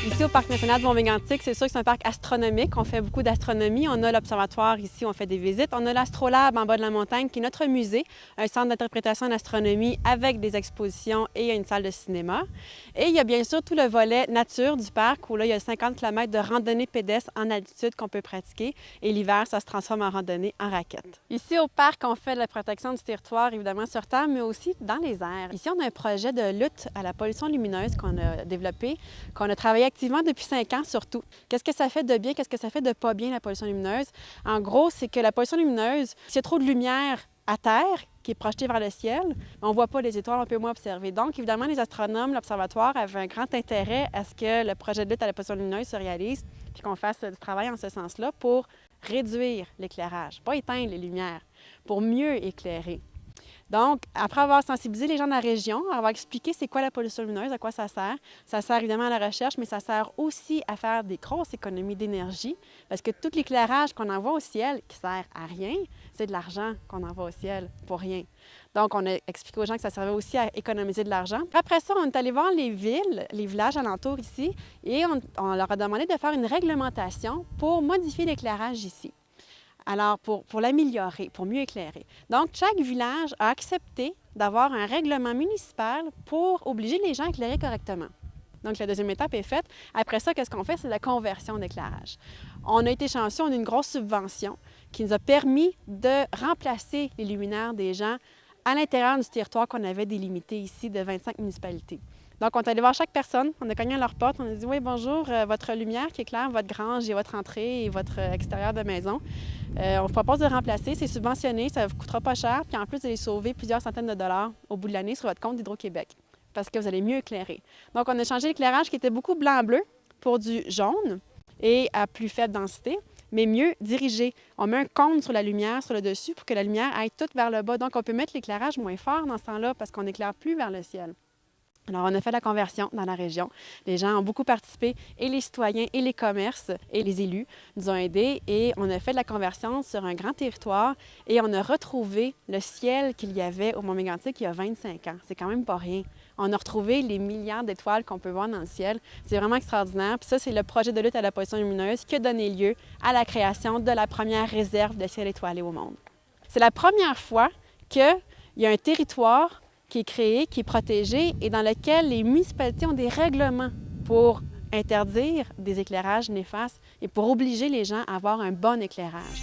Ici, au Parc national du Mont-Mégantic, c'est sûr que c'est un parc astronomique. On fait beaucoup d'astronomie. On a l'observatoire ici, on fait des visites. On a l'Astrolabe en bas de la montagne, qui est notre musée, un centre d'interprétation en astronomie avec des expositions et une salle de cinéma. Et il y a bien sûr tout le volet nature du parc, où là, il y a 50 km de randonnée pédestre en altitude qu'on peut pratiquer. Et l'hiver, ça se transforme en randonnée en raquette. Ici, au parc, on fait de la protection du territoire, évidemment, sur terre, mais aussi dans les airs. Ici, on a un projet de lutte à la pollution lumineuse qu'on a développé, qu'on a travaillé activement depuis 5 ans surtout. Qu'est-ce que ça fait de bien, qu'est-ce que ça fait de pas bien, la pollution lumineuse? En gros, c'est que la pollution lumineuse, s'il y a trop de lumière à terre, qui est projetée vers le ciel, on ne voit pas les étoiles, on peut moins observer. Donc, évidemment, les astronomes, l'Observatoire avaient un grand intérêt à ce que le projet de lutte à la pollution lumineuse se réalise, puis qu'on fasse du travail en ce sens-là pour réduire l'éclairage, pas éteindre les lumières, pour mieux éclairer. Donc, après avoir sensibilisé les gens de la région, avoir expliqué c'est quoi la pollution lumineuse, à quoi ça sert évidemment à la recherche, mais ça sert aussi à faire des grosses économies d'énergie, parce que tout l'éclairage qu'on envoie au ciel, qui sert à rien, c'est de l'argent qu'on envoie au ciel pour rien. Donc, on a expliqué aux gens que ça servait aussi à économiser de l'argent. Après ça, on est allé voir les villes, les villages alentours ici, et on leur a demandé de faire une réglementation pour modifier l'éclairage ici. Alors, pour l'améliorer, pour mieux éclairer. Donc, chaque village a accepté d'avoir un règlement municipal pour obliger les gens à éclairer correctement. Donc, la deuxième étape est faite. Après ça, qu'est-ce qu'on fait? C'est la conversion d'éclairage. On a été chanceux, on a une grosse subvention qui nous a permis de remplacer les luminaires des gens à l'intérieur du territoire qu'on avait délimité ici de 25 municipalités. Donc, on est allé voir chaque personne, on a cogné à leur porte, on a dit « Oui, bonjour, votre lumière qui éclaire votre grange et votre entrée et votre extérieur de maison, on vous propose de le remplacer, c'est subventionné, ça ne vous coûtera pas cher, puis en plus, vous allez sauver plusieurs centaines de dollars au bout de l'année sur votre compte d'Hydro-Québec, parce que vous allez mieux éclairer. » Donc, on a changé l'éclairage qui était beaucoup blanc-bleu pour du jaune et à plus faible densité, mais mieux dirigé. On met un cône sur la lumière, sur le dessus, pour que la lumière aille toute vers le bas. Donc, on peut mettre l'éclairage moins fort dans ce temps-là parce qu'on n'éclaire plus vers le ciel. Alors, on a fait la conversion dans la région. Les gens ont beaucoup participé, et les citoyens, et les commerces, et les élus nous ont aidés. Et on a fait de la conversion sur un grand territoire et on a retrouvé le ciel qu'il y avait au Mont-Mégantic il y a 25 ans. C'est quand même pas rien. On a retrouvé les milliards d'étoiles qu'on peut voir dans le ciel. C'est vraiment extraordinaire. Puis ça, c'est le projet de lutte à la pollution lumineuse qui a donné lieu à la création de la première réserve de ciel étoilé au monde. C'est la première fois qu'il y a un territoire qui est créé, qui est protégé et dans lequel les municipalités ont des règlements pour interdire des éclairages néfastes et pour obliger les gens à avoir un bon éclairage.